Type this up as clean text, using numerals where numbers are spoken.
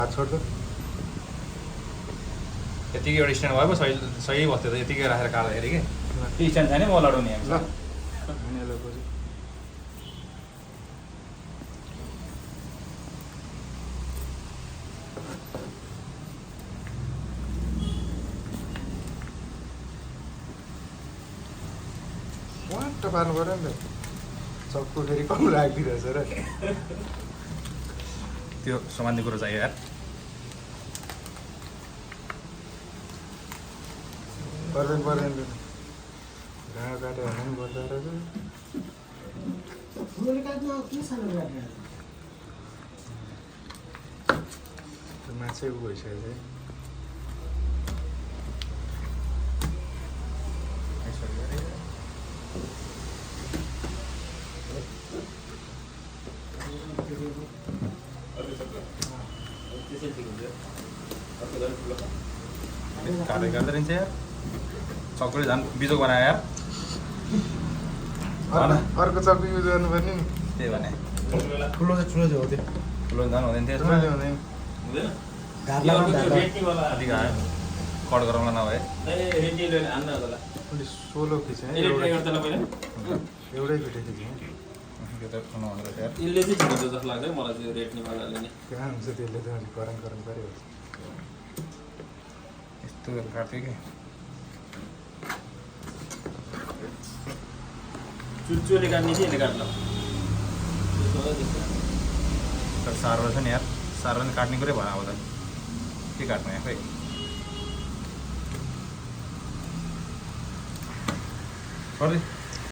हात छोड्छ यतिकै एउटा स्ट्यान्ड भयो सही सही बस्थ्यो त यतिकै राखेर काट्दाखेरि कि त्यो स्ट्यान्ड छैन म लडाउने ल वाट पार्नु पऱ्यो नि त चक्कु फेरि कम राखिदिरहेछ र त्यो सामान्य कुरो चाहियो यार पर्दैन पर्दैन घाँडो काटेर पनि पर्दो रहेछ त्यो माछै उ भइसकेको काट्दै काट्दै रहन्छ यार चक्कुले झन् बिजोक बनायो यार अर्को चक्कु युज गर्नुपर्ने नि त्यही भने ठुलो चाहिँ हो त्यो ठुलो झन् हुँदैन थियो ठुलो चाहिँ हुँदैन कति आयो कट गराउँला नभए उसले 16 खिच्यो एउटै फिटे खिच्यो त्यो त नहुँदो रहेछ यार यसले चाहिँ छिटो जस्तो लाग्छ मलाई चाहिँ रेटनीवालाले नि कहाँ हुन्छ त्यसले त गरम गरम पऱ्यो यस्तो काट्थ्यो कि चुच्चोले काट्ने कि यसले काट्ला तर साह्रो रहेछ नि यार साह्रो नि काट्ने कुरै भएन अब त के काट्नु यहाँ खै सरी